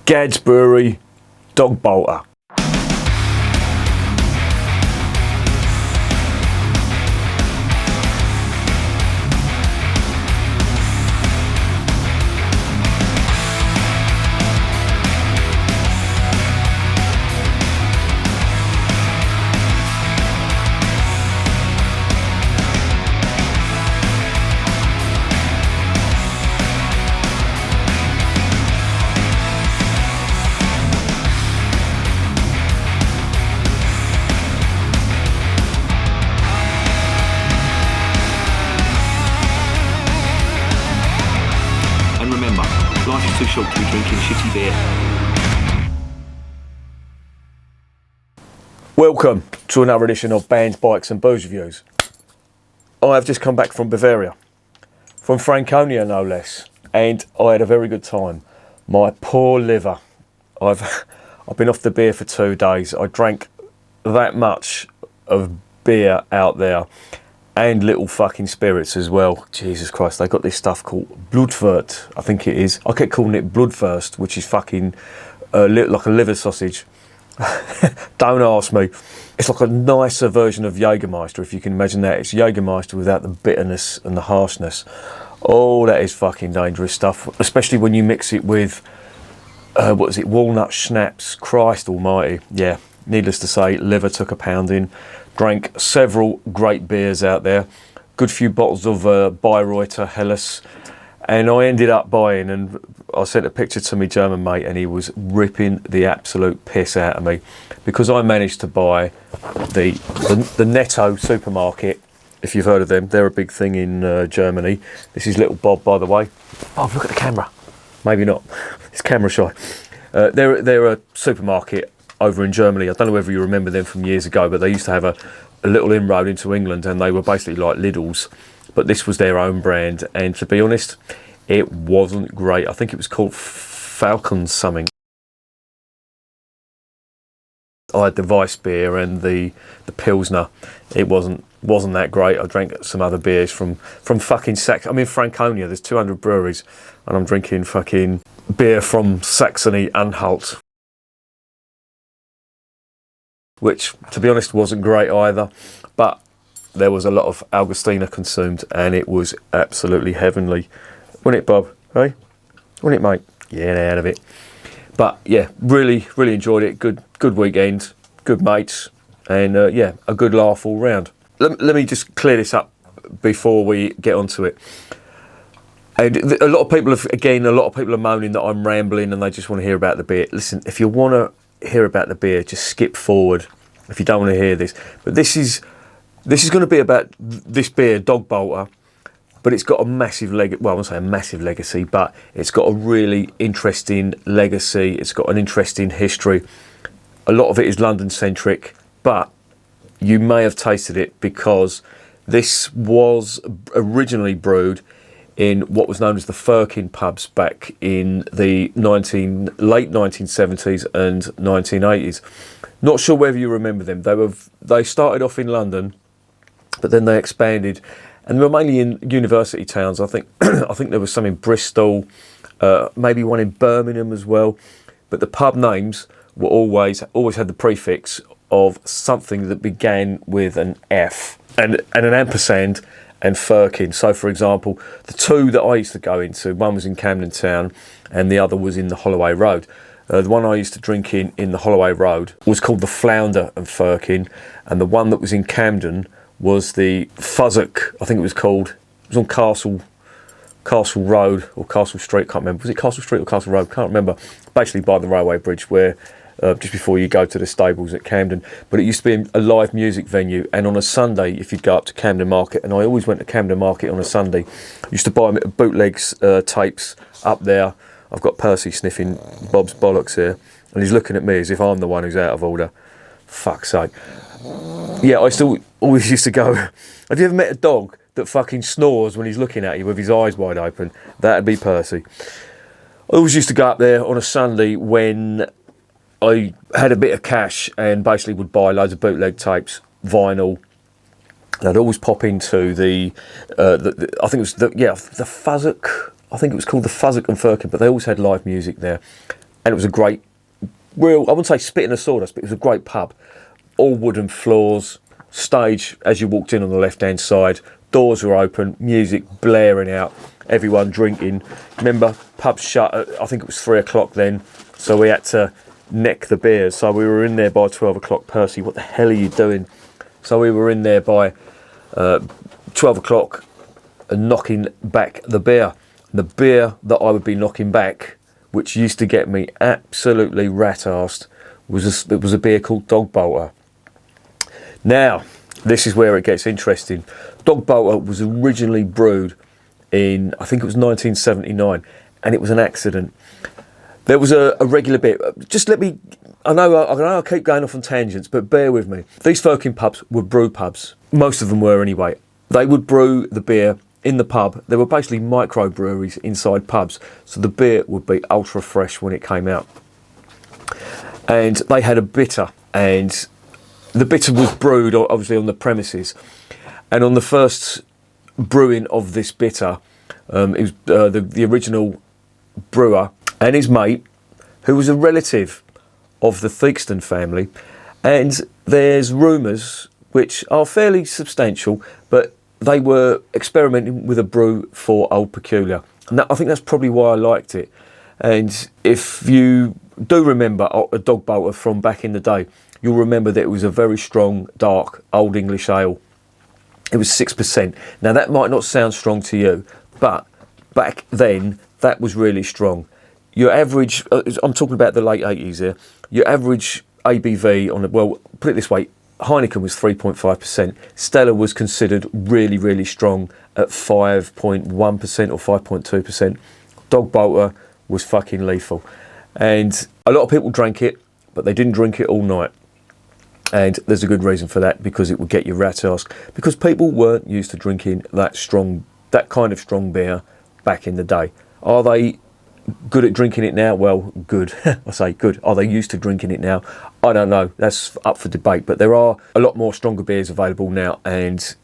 Gadds Brewery, Dogbolter. And remember, life is too short to be drinking shitty beer. Welcome to another edition of Bands, Bikes and Booze Reviews. I have just come back from Bavaria, from Franconia no less, and I had a very good time. My poor liver. I've been off the beer for 2 days. I drank that much of beer out there and little fucking spirits as well. Jesus Christ, they got this stuff called Bloedvert, I think it is. I kept calling it Bloedvurst, which is fucking like a liver sausage. Don't ask me. It's like a nicer version of Jägermeister, if you can imagine that. It's Jägermeister without the bitterness and the harshness. Oh, that is fucking dangerous stuff, especially when you mix it with walnut schnapps. Christ almighty. Yeah, needless to say, liver took a pounding. Drank several great beers out there, good few bottles of Bayreuther Helles, and I ended up buying, and I sent a picture to my German mate, and he was ripping the absolute piss out of me because I managed to buy the Netto supermarket. If you've heard of them, they're a big thing in Germany. This is little Bob, by the way. Bob, look at the camera. Maybe not. It's camera shy. They're a supermarket over in Germany. I don't know whether you remember them from years ago, but they used to have a little inroad into England, and they were basically like Lidl's, but this was their own brand, and to be honest, it wasn't great. I think it was called Falcon something. I had the Weiss beer and the Pilsner. It wasn't that great. I drank some other beers from fucking Saxony. I'm in Franconia, there's 200 breweries, and I'm drinking fucking beer from Saxony-Anhalt, which, to be honest, wasn't great either, but there was a lot of Augustiner consumed, and it was absolutely heavenly. Wasn't it, Bob? Hey? Wasn't it, mate? Yeah, out of it. But yeah, really enjoyed it. Good weekend, good mates, and yeah, a good laugh all round. Let me just clear this up before we get onto it. And a lot of people are moaning that I'm rambling and they just want to hear about the beer. Listen, if you want to hear about the beer, just skip forward if you don't want to hear this. But this is going to be about this beer, Dogbolter, but it's got a massive well, I won't say a massive legacy, but it's got a really interesting legacy. It's got an interesting history. A lot of it is London centric, but you may have tasted it because this was originally brewed in what was known as the Firkin pubs back in the late 1970s and 1980s. Not sure whether you remember them. They started off in London, but then they expanded, and they were mainly in university towns. I think there was some in Bristol, maybe one in Birmingham as well. But the pub names were always had the prefix of something that began with an F and an ampersand and Firkin. So, for example, the two that I used to go into, one was in Camden Town and the other was in the Holloway Road. The one I used to drink in the Holloway Road was called the Flounder and Firkin, and the one that was in Camden was the Fuzzock, I think it was called. It was on Castle Road or Castle Street, can't remember. Was it Castle Street or Castle Road? Can't remember. Basically by the railway bridge, where just before you go to the stables at Camden. But it used to be a live music venue, and on a Sunday, if you'd go up to Camden Market, and I always went to Camden Market on a Sunday, used to buy bootlegs, tapes up there. I've got Percy sniffing Bob's bollocks here, and he's looking at me as if I'm the one who's out of order. Fuck's sake. Yeah, I still always used to go. Have you ever met a dog that fucking snores when he's looking at you with his eyes wide open? That'd be Percy. I always used to go up there on a Sunday when I had a bit of cash and basically would buy loads of bootleg tapes, vinyl. And I'd always pop into the I think it was the Fuzzock. I think it was called the Fuzzock and Firkin, but they always had live music there. And it was a great, real, I wouldn't say spit in the sawdust, but it was a great pub. All wooden floors, stage as you walked in on the left-hand side, doors were open, music blaring out, everyone drinking. Remember, pubs shut at, I think it was 3 o'clock then, so we had to neck the beers. So we were in there by 12 o'clock. Percy, what the hell are you doing? So we were in there by 12 o'clock and knocking back the beer. The beer that I would be knocking back, which used to get me absolutely rat-arsed, it was a beer called Dogbolter. Now, this is where it gets interesting. Dogbolter was originally brewed in, I think it was 1979, and it was an accident. There was a regular bit. Just let me, I know I keep going off on tangents, but bear with me. These Firkin pubs were brew pubs. Most of them were anyway. They would brew the beer in the pub. There were basically micro breweries inside pubs, so the beer would be ultra fresh when it came out. And they had a bitter, and the bitter was brewed obviously on the premises. And on the first brewing of this bitter, it was the original brewer and his mate, who was a relative of the Theakston family. And there's rumours, which are fairly substantial, but they were experimenting with a brew for Old Peculiar. And I think that's probably why I liked it. And if you do remember a Dogbolter from back in the day, you'll remember that it was a very strong, dark, Old English ale. It was 6%. Now, that might not sound strong to you, but back then, that was really strong. Your average, I'm talking about the late 80s here, your average ABV on, well, put it this way, Heineken was 3.5%. Stella was considered really, really strong at 5.1% or 5.2%. Dogbolter was fucking lethal. And a lot of people drank it, but they didn't drink it all night. And there's a good reason for that, because it would get you rat-ass. Because people weren't used to drinking that kind of strong beer back in the day. Are they good at drinking it now? Well, good. I say good. Are they used to drinking it now? I don't know. That's up for debate. But there are a lot more stronger beers available now, and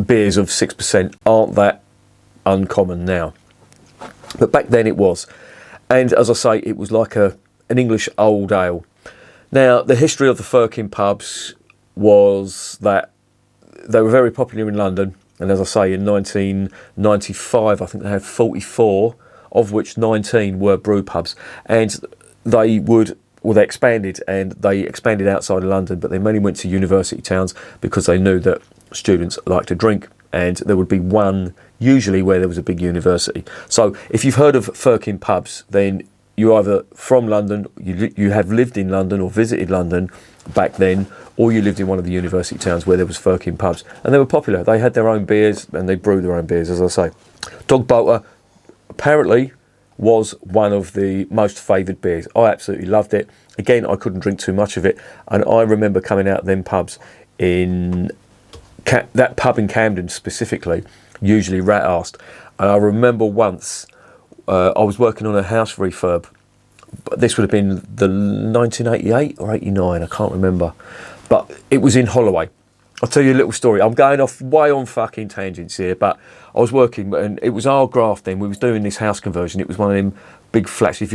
beers of 6% aren't that uncommon now. But back then it was. And as I say, it was like an English old ale. Now, the history of the Firkin pubs was that they were very popular in London. And as I say, in 1995, I think they had 44, of which 19 were brew pubs. And they expanded, and they expanded outside of London, but they mainly went to university towns because they knew that students like to drink, and there would be one usually where there was a big university. So if you've heard of Firkin pubs, then you're either from London, you have lived in London or visited London back then, or you lived in one of the university towns where there was Firkin pubs, and they were popular. They had their own beers, and they brewed their own beers, as I say. Dogbolter apparently was one of the most favoured beers. I absolutely loved it. Again, I couldn't drink too much of it, and I remember coming out of them pubs in that pub in Camden specifically, usually rat-arsed. And I remember once I was working on a house refurb, but this would have been the 1988 or 89, I can't remember, but it was in Holloway. I'll tell you a little story. I'm going off way on fucking tangents here, but I was working, and it was our graft then. We was doing this house conversion. It was one of them big flats. If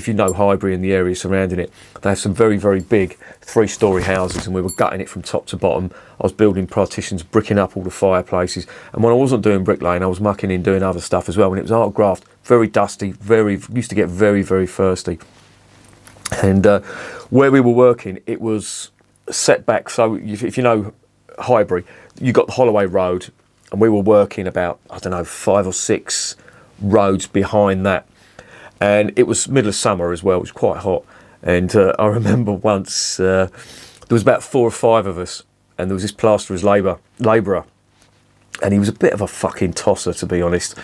you know Highbury and the area surrounding it, they have some very, very big 3-storey houses, and we were gutting it from top to bottom. I was building partitions, bricking up all the fireplaces, and when I wasn't doing bricklaying, I was mucking in doing other stuff as well. And it was art graft, very dusty, used to get very, very thirsty. And where we were working, it was set back. So if you know Highbury, you got the Holloway Road, and we were working about, I don't know, 5 or 6 roads behind that. And it was middle of summer as well. It was quite hot. And I remember once there was about 4 or 5 of us, and there was this plasterer's labourer, and he was a bit of a fucking tosser, to be honest.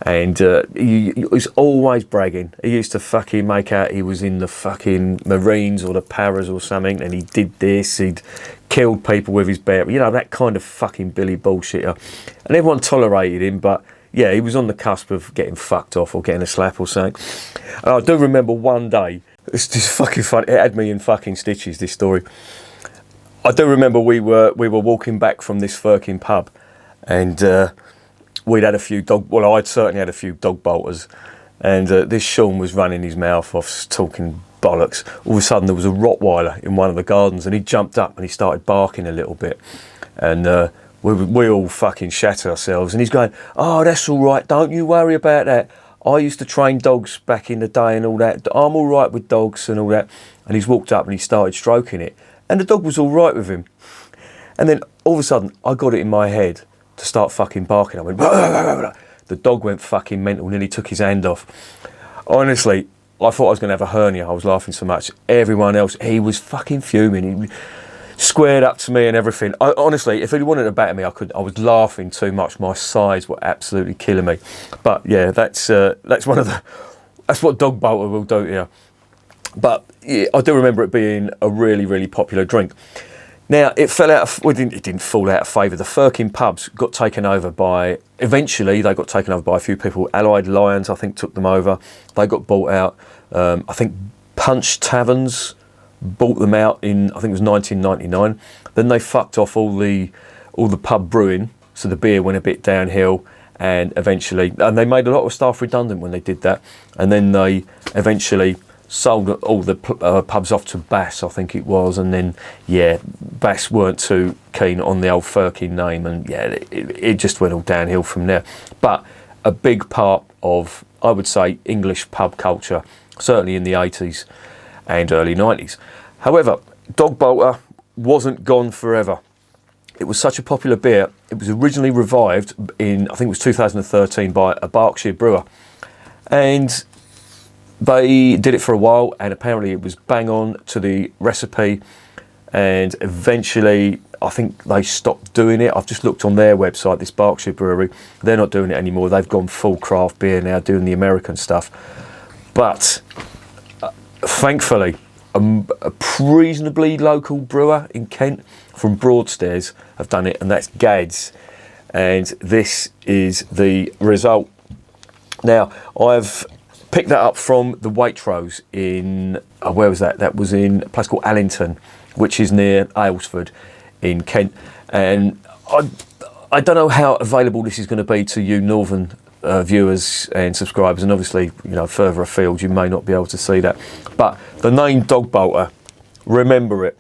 And he was always bragging. He used to fucking make out he was in the fucking Marines or the Paras or something, and he did this, he'd killed people with his bear, you know, that kind of fucking Billy bullshitter. And everyone tolerated him, but yeah, he was on the cusp of getting fucked off or getting a slap or something. And I do remember one day, it's just fucking funny, it had me in fucking stitches, this story. I do remember we were walking back from this Firkin pub, and we'd had a few I'd certainly had a few Dogbolters, And this Sean was running his mouth off, talking bollocks. All of a sudden there was a Rottweiler in one of the gardens, and he jumped up and he started barking a little bit. And we all fucking shat ourselves. And he's going, "Oh, that's all right, don't you worry about that. I used to train dogs back in the day and all that. I'm all right with dogs and all that." And he's walked up and he started stroking it. And the dog was all right with him. And then all of a sudden, I got it in my head to start fucking barking. I went, "Blah, blah, blah, blah." The dog went fucking mental, nearly took his hand off. Honestly, I thought I was going to have a hernia. I was laughing so much. Everyone else, he was fucking fuming. He squared up to me and everything. Honestly, if he wanted to batter me, I was laughing too much. My sides were absolutely killing me. But yeah, that's that's what Dogbolter will do here. But yeah, I do remember it being a really, really popular drink. Now, it didn't fall out of favour. The Firkin pubs got taken over eventually they got taken over by a few people. Allied Lions, I think, took them over. They got bought out. I think Punch Taverns bought them out in, I think it was 1999. Then they fucked off all the pub brewing, so the beer went a bit downhill, and they made a lot of staff redundant when they did that. And then they eventually sold all the pubs off to Bass, I think it was, and then Bass weren't too keen on the old Firkin name, and it just went all downhill from there. But a big part of, I would say, English pub culture, certainly in the 80s and early 90s. However, Dogbolter wasn't gone forever. It was such a popular beer, it was originally revived in, I think it was 2013, by a Berkshire brewer, and they did it for a while, and apparently it was bang on to the recipe, and eventually I think they stopped doing it. I've just looked on their website, this Berkshire brewery, they're not doing it anymore. They've gone full craft beer now, doing the American stuff. But thankfully, a reasonably local brewer in Kent from Broadstairs have done it, and that's Gadds. And this is the result. Now, I've picked that up from the Waitrose in, where was that? That was in a place called Allington, which is near Aylesford in Kent. And I don't know how available this is going to be to you northern viewers and subscribers, and obviously, further afield you may not be able to see that. But the name Dogbolter, remember it.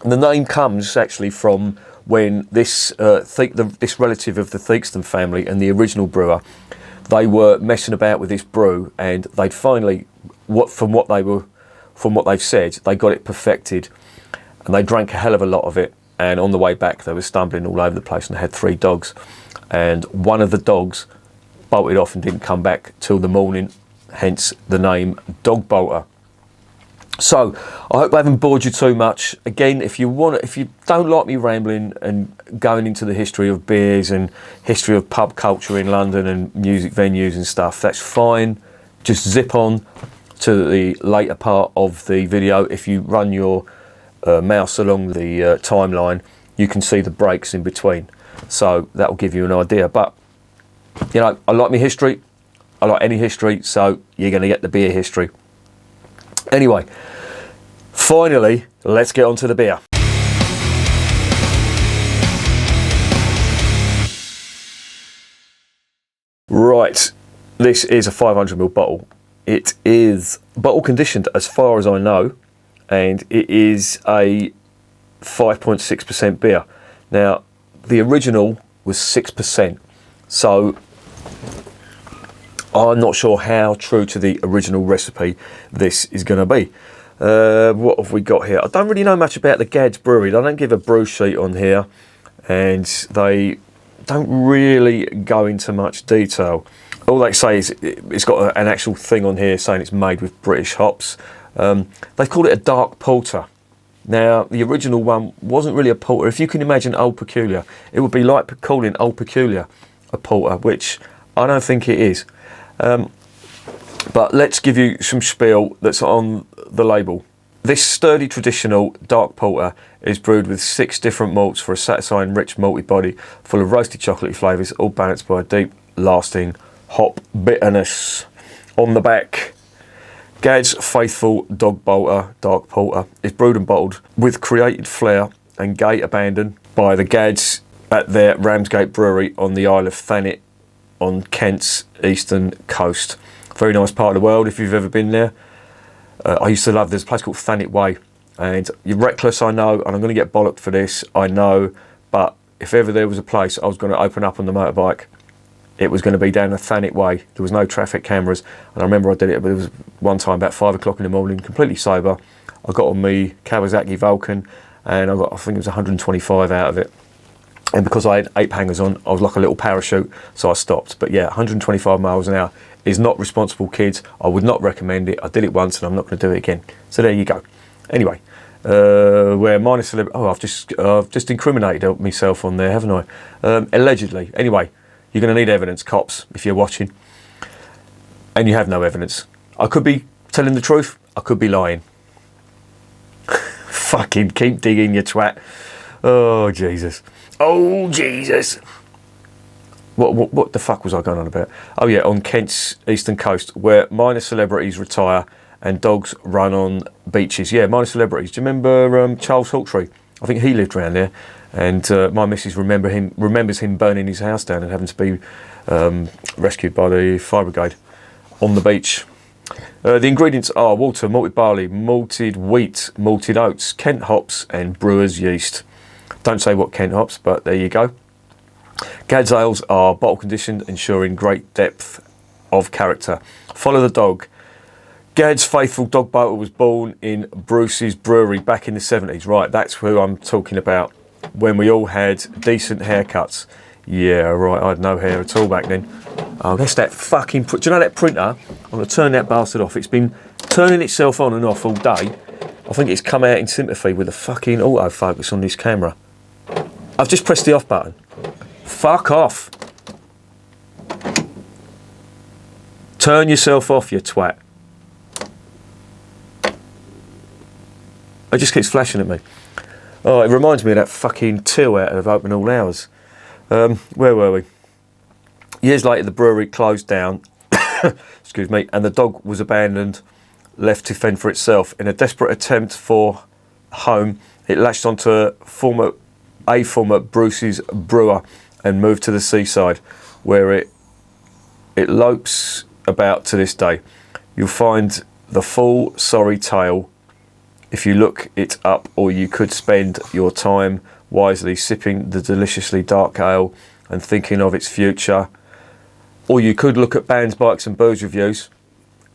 And the name comes actually from when this relative of the Theakston family and the original brewer, they were messing about with this brew, and they'd finally, from what they've said, they got it perfected, and they drank a hell of a lot of it. And on the way back, they were stumbling all over the place, and they had 3 dogs, and one of the dogs bolted off and didn't come back till the morning. Hence the name Dogbolter. So I hope I haven't bored you too much. Again, if you don't like me rambling and going into the history of beers and history of pub culture in London and music venues and stuff, that's fine. Just zip on to the later part of the video. If you run your mouse along the timeline, you can see the breaks in between. So that will give you an idea. But I like my history. I like any history, so you're going to get the beer history. Anyway, finally, let's get on to the beer. Right, this is a 500ml bottle. It is bottle conditioned as far as I know, and it is a 5.6% beer. Now, the original was 6%, so I'm not sure how true to the original recipe this is going to be. What have we got here? I don't really know much about the Gadds Brewery. They don't give a brew sheet on here, and they don't really go into much detail. All they say is it's got an actual thing on here saying it's made with British hops. They call it a dark porter. Now, the original one wasn't really a porter. If you can imagine Old Peculiar, it would be like calling Old Peculiar a porter, which I don't think it is. But let's give you some spiel that's on the label. This sturdy traditional dark porter is brewed with 6 different malts for a satisfying rich malty body full of roasty chocolatey flavours, all balanced by a deep lasting hop bitterness. On the back, Gadds Faithful Dogbolter Dark Porter is brewed and bottled with created flair and gate abandon by the Gadds at their Ramsgate Brewery on the Isle of Thanet on Kent's eastern coast. Very nice part of the world if you've ever been there. I used to love, there's a place called Thanet Way, and you're reckless, I know, and I'm going to get bollocked for this, I know, but if ever there was a place I was going to open up on the motorbike, it was going to be down the Thanet Way. There was no traffic cameras, and I remember I did it, but it was one time about 5 o'clock in the morning, completely sober. I got on me Kawasaki Vulcan, and I think it was 125 out of it. And because I had 8 hangers on, I was like a little parachute, so I stopped. But yeah, 125 miles an hour is not responsible, kids. I would not recommend it. I did it once and I'm not going to do it again. So there you go. Anyway, where minor celebrity... Oh, I've just incriminated myself on there, haven't I? Allegedly. Anyway, you're going to need evidence, cops, if you're watching. And you have no evidence. I could be telling the truth. I could be lying. Fucking keep digging, you twat. Oh, Jesus. Oh, Jesus. What the fuck was I going on about? Oh, yeah, on Kent's eastern coast, where minor celebrities retire and dogs run on beaches. Yeah, minor celebrities. Do you remember Charles Hawtrey? I think he lived around there. And my missus remembers him burning his house down and having to be rescued by the fire brigade on the beach. The ingredients are water, malted barley, malted wheat, malted oats, Kent hops and brewer's yeast. Don't say what Kent hops, but there you go. Gadds ales are bottle conditioned, ensuring great depth of character. Follow the dog. Gadds faithful Dogbolter was born in Bruce's Brewery back in the 70s. Right, that's who I'm talking about. When we all had decent haircuts. Yeah, right, I had no hair at all back then. Oh, that's that fucking... Do you know that printer? I'm going to turn that bastard off. It's been turning itself on and off all day. I think it's come out in sympathy with the fucking autofocus on this camera. I've just pressed the off button. Fuck off. Turn yourself off, you twat. It just keeps flashing at me. Oh, it reminds me of that fucking till out of Open All Hours. Where were we? Years later, the brewery closed down. Excuse me. And the dog was abandoned, left to fend for itself. In a desperate attempt for home, it latched onto a former Bruce's brewer and moved to the seaside, where it lopes about to this day. You'll find the full sorry tale if you look it up, or you could spend your time wisely sipping the deliciously dark ale and thinking of its future. Or you could look at bands, bikes and booze reviews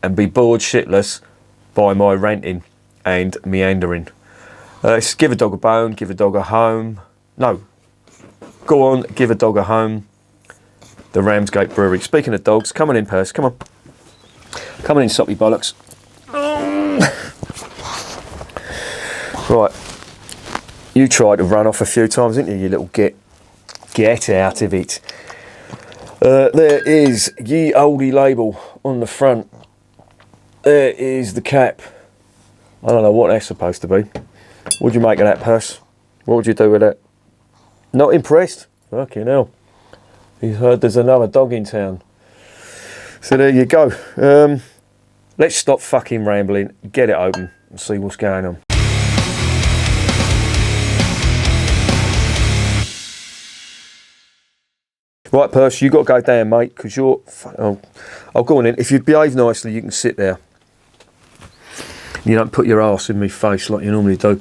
and be bored shitless by my ranting and meandering. It's give a dog a bone, give a dog a home. No, go on, give a dog a home. The Ramsgate Brewery. Speaking of dogs, come on in, Perce, come on. Come on in, soppy bollocks. Right, you tried to run off a few times, didn't you, you little git? Get out of it. There is ye oldie label on the front. There is the cap. I don't know what that's supposed to be. What'd you make of that, Perce? What would you do with that? Not impressed? Fucking hell. He's heard there's another dog in town. So there you go. Let's stop fucking rambling, get it open and see what's going on. Right, Perce, you got to go down, mate, because you're... I'll go on in. If you behave nicely, you can sit there. You don't put your arse in my face like you normally do.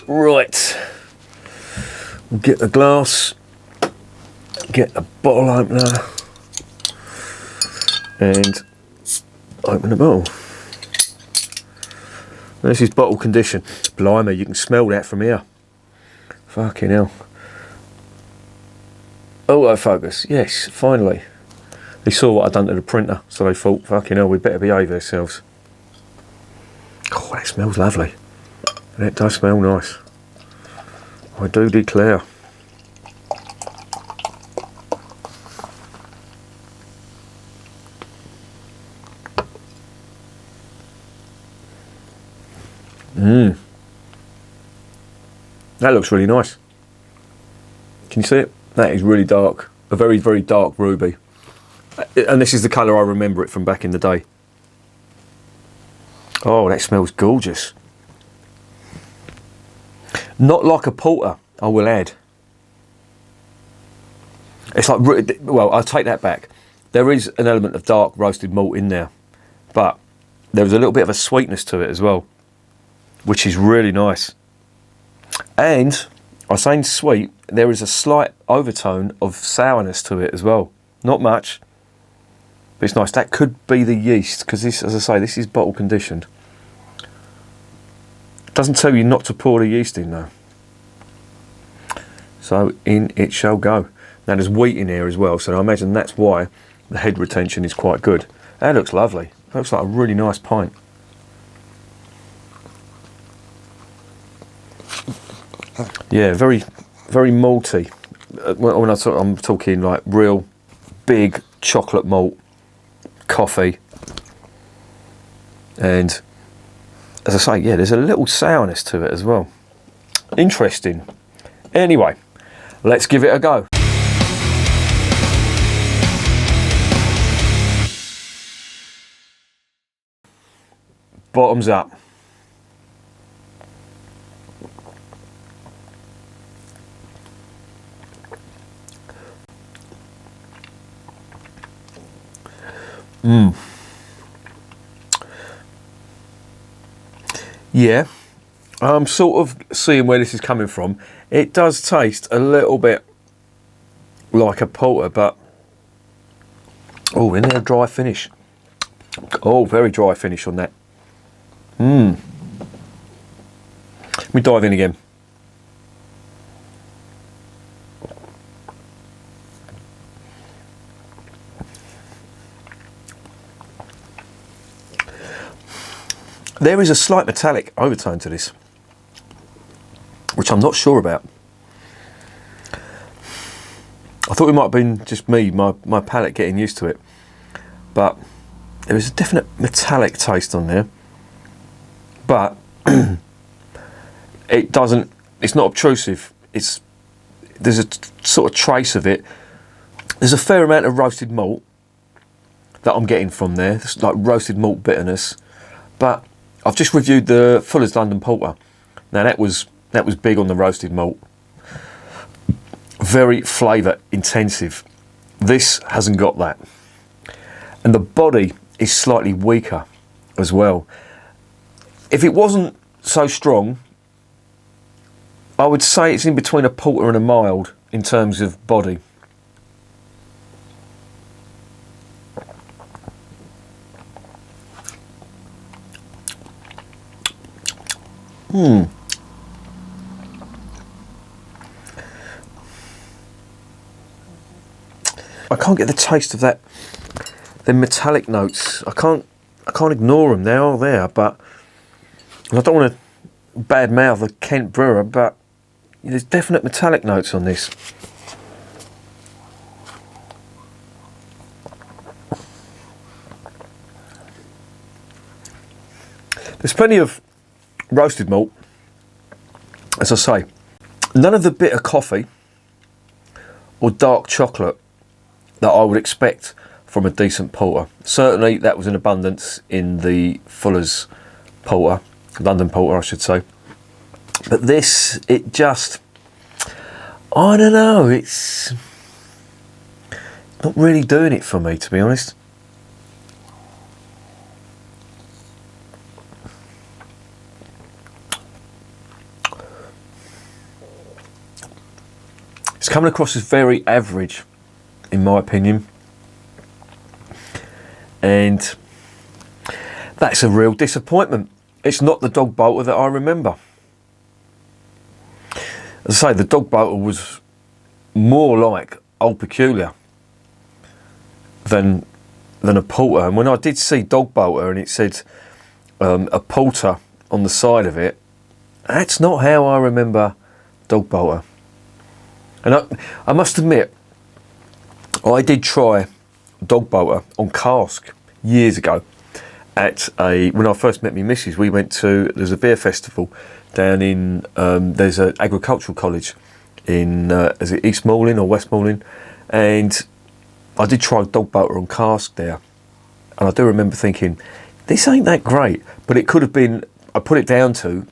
Right. We'll get the glass. Get the bottle opener. And open the bottle. This is bottle condition. Blimey, you can smell that from here. Fucking hell. Autofocus, yes, finally. They saw what I'd done to the printer, so they thought, fucking hell, we better behave ourselves. Oh, that smells lovely. That does smell nice. I do declare. That looks really nice. Can you see it? That is really dark. A very, very dark ruby. And this is the colour I remember it from back in the day. Oh, that smells gorgeous. Not like a porter, I will add. It's like, well, I'll take that back. There is an element of dark roasted malt in there. but there was a little bit of a sweetness to it as well, which is really nice. And I was saying sweet, there is a slight overtone of sourness to it as well. Not much, but it's nice. That could be the yeast, because this, as I say, this is bottle conditioned. Doesn't tell you not to pour the yeast in though. So in it shall go. Now there's wheat in here as well, so I imagine that's why the head retention is quite good. That looks lovely. That looks like a really nice pint. Yeah, very, very malty. When I'm talking like real big chocolate malt coffee. And as I say, yeah, there's a little sourness to it as well. Interesting. Anyway, let's give it a go. Bottoms up. Yeah, I'm sort of seeing where this is coming from. It does taste a little bit like a porter, but oh, in there, dry finish. Oh, very dry finish on that. Let me dive in again. There is a slight metallic overtone to this, which I'm not sure about. I thought it might have been just me, my palate getting used to it, but there is a definite metallic taste on there. But it's not obtrusive. There's a sort of trace of it. There's a fair amount of roasted malt that I'm getting from there. It's like roasted malt bitterness. But I've just reviewed the Fuller's London Porter. Now that was big on the roasted malt. Very flavour intensive. This hasn't got that. And the body is slightly weaker as well. If it wasn't so strong, I would say it's in between a porter and a mild in terms of body. I can't get the taste of that. The metallic notes. I can't ignore them. They are there, but I don't want to badmouth a Kent brewer, but there's definite metallic notes on this. There's plenty of roasted malt, as I say. None of the bitter coffee or dark chocolate that I would expect from a decent porter. Certainly that was in abundance in the Fuller's Porter, London Porter I should say. But this, it just, I don't know, it's not really doing it for me, to be honest. It's coming across as very average, in my opinion. And that's a real disappointment. It's not the Dogbolter that I remember. As I say, the Dogbolter was more like Old Peculiar than a porter. And when I did see Dogbolter and it said a porter on the side of it, that's not how I remember Dogbolter. And I must admit, I did try Dogbolter on cask years ago. When I first met my missus, we went to, there's a beer festival down in, there's an agricultural college in, is it East Malling or West Malling? And I did try Dogbolter on cask there. And I do remember thinking, this ain't that great. But it could have been, I put it down to,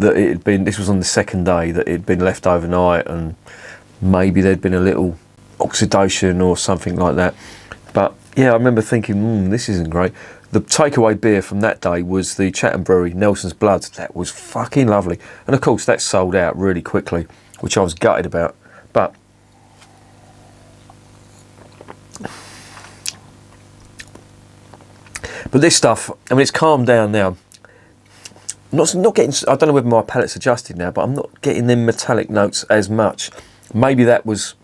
that it had been, this was on the second day, that it had been left overnight and maybe there'd been a little oxidation or something like that. But yeah, I remember thinking, this isn't great. The takeaway beer from that day was the Chatham Brewery Nelson's Blood. That was fucking lovely. And of course that sold out really quickly, which I was gutted about. But this stuff, I mean, it's calmed down now. Not getting, I don't know whether my palate's adjusted now, but I'm not getting them metallic notes as much. Maybe that was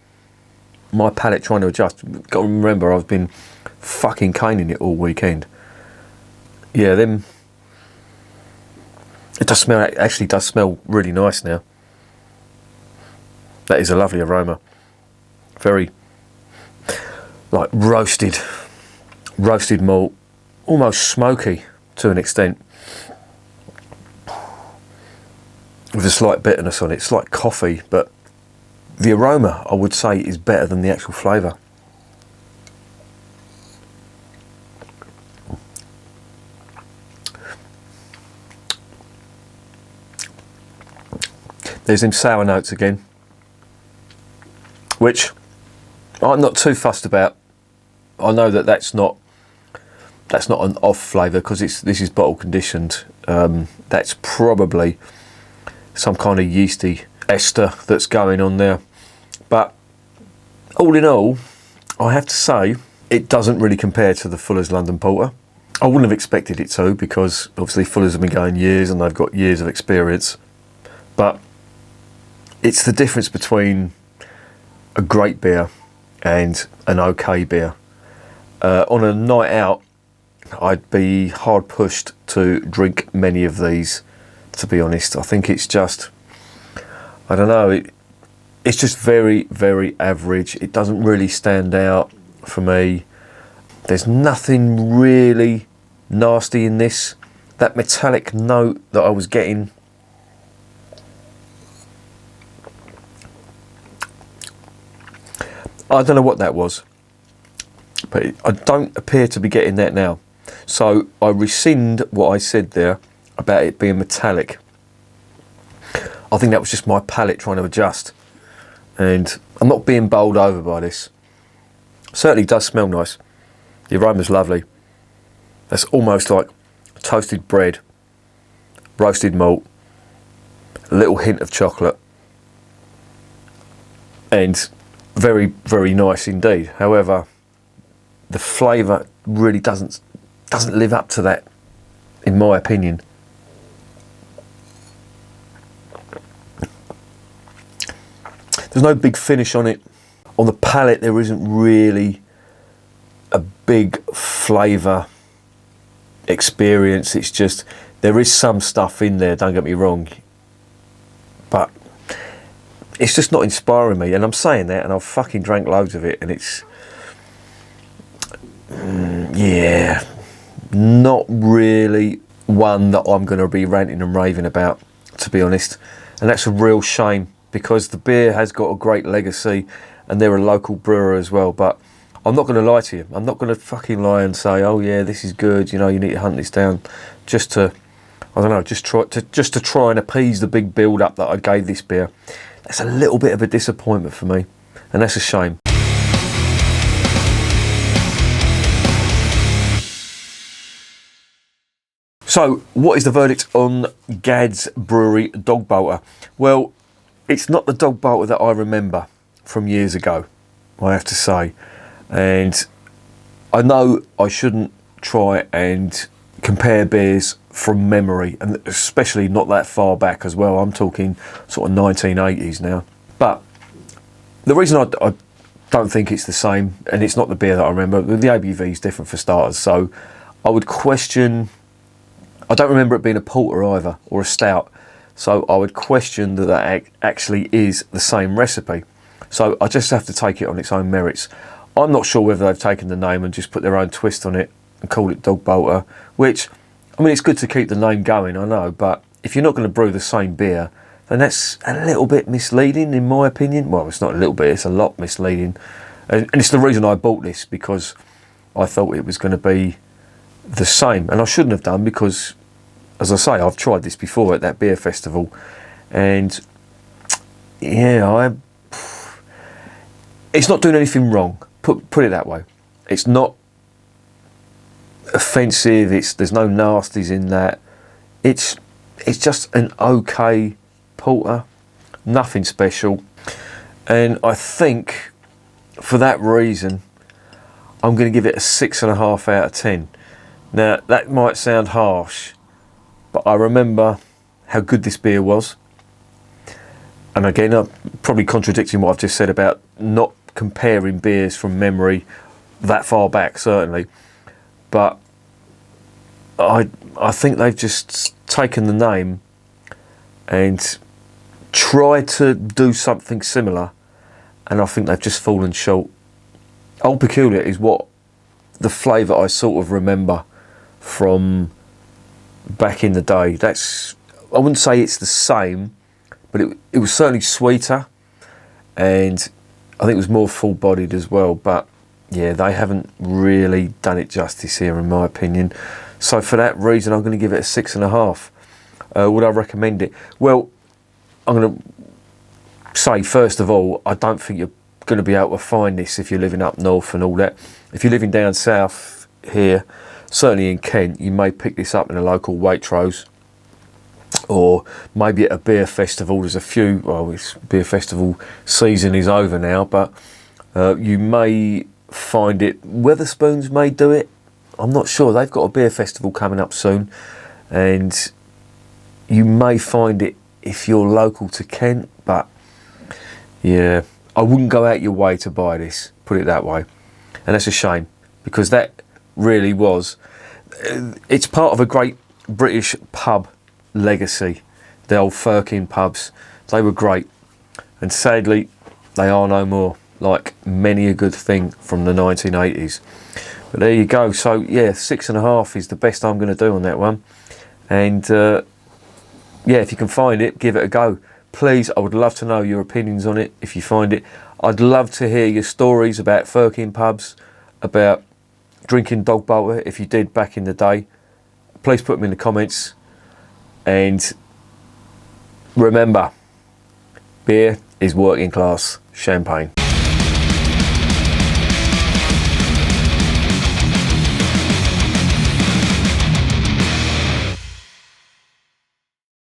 my palate trying to adjust. Got to remember, I've been fucking caning it all weekend. Yeah, them. It does smell. It actually does smell really nice now. That is a lovely aroma. Very like roasted malt, almost smoky to an extent, with a slight bitterness on it. It's like coffee, but the aroma, I would say, is better than the actual flavour. There's them sour notes again, which I'm not too fussed about. I know that that's not an off flavour because this is bottle conditioned. That's probably some kind of yeasty ester that's going on there. But all in all, I have to say it doesn't really compare to the Fuller's London Porter. I wouldn't have expected it to, because obviously Fuller's have been going years and they've got years of experience. But it's the difference between a great beer and an okay beer. On a night out, I'd be hard pushed to drink many of these, to be honest. I think it's just, I don't know, it's just very, very average. It doesn't really stand out for me. There's nothing really nasty in this. That metallic note that I was getting, I don't know what that was, but I don't appear to be getting that now. So I rescind what I said there about it being metallic. I think that was just my palate trying to adjust, and I'm not being bowled over by this. Certainly does smell nice. The aroma's lovely. That's almost like toasted bread, roasted malt, a little hint of chocolate, and very, very nice indeed. However, the flavour really doesn't live up to that, in my opinion. There's no big finish on it. On the palate, there isn't really a big flavour experience. It's just, there is some stuff in there, don't get me wrong, but it's just not inspiring me. And I'm saying that, and I've fucking drank loads of it, and it's, yeah, not really one that I'm going to be ranting and raving about, to be honest. And that's a real shame, because the beer has got a great legacy and they're a local brewer as well. But I'm not going to lie to you. I'm not going to fucking lie and say, oh yeah, this is good, you know, you need to hunt this down, just to, I don't know, just to try and appease the big build up that I gave this beer. That's a little bit of a disappointment for me, and that's a shame. So, what is the verdict on Gadds Brewery Dogbolter? Well, it's not the Dogbolter that I remember from years ago, I have to say. And I know I shouldn't try and compare beers from memory, and especially not that far back as well. I'm talking sort of 1980s now. But the reason I don't think it's the same, and it's not the beer that I remember, the ABV is different for starters. So I would question, I don't remember it being a porter either, or a stout. So I would question that that actually is the same recipe. So I just have to take it on its own merits. I'm not sure whether they've taken the name and just put their own twist on it and called it Dogbolter, which, I mean, it's good to keep the name going, I know, but if you're not going to brew the same beer, then that's a little bit misleading, in my opinion. Well, it's not a little bit, it's a lot misleading. And it's the reason I bought this, because I thought it was going to be the same. And I shouldn't have done, because, as I say, I've tried this before at that beer festival, and yeah, it's not doing anything wrong. Put it that way. It's not offensive. There's no nasties in that. It's just an okay porter, nothing special. And I think for that reason, I'm going to give it a 6.5 out of 10. Now, that might sound harsh, but I remember how good this beer was. And again, I'm probably contradicting what I've just said about not comparing beers from memory that far back, certainly. But I think they've just taken the name and tried to do something similar, and I think they've just fallen short. Old Peculiar is what the flavour I sort of remember from back in the day. I wouldn't say it's the same, but it was certainly sweeter, and I think it was more full-bodied as well. But yeah, they haven't really done it justice here, in my opinion. So for that reason, I'm going to give it a 6.5. Would I recommend it? Well, I'm going to say, first of all, I don't think you're going to be able to find this if you're living up north and all that. If you're living down south here, certainly in Kent, you may pick this up in a local Waitrose, or maybe at a beer festival. There's a few, well, it's beer festival season is over now, but you may find it. Wetherspoons may do it. I'm not sure. They've got a beer festival coming up soon, and you may find it if you're local to Kent. But yeah, I wouldn't go out your way to buy this, put it that way. And that's a shame, because that really was, it's part of a great British pub legacy. The old Firkin pubs, they were great, and sadly they are no more, like many a good thing from the 1980s. But there you go. So yeah, 6.5 is the best I'm going to do on that one. And yeah, if you can find it, give it a go. Please, I would love to know your opinions on it if you find it. I'd love to hear your stories about Firkin pubs, about drinking Dogbolter, if you did back in the day. Please put them in the comments. And remember, beer is working class champagne.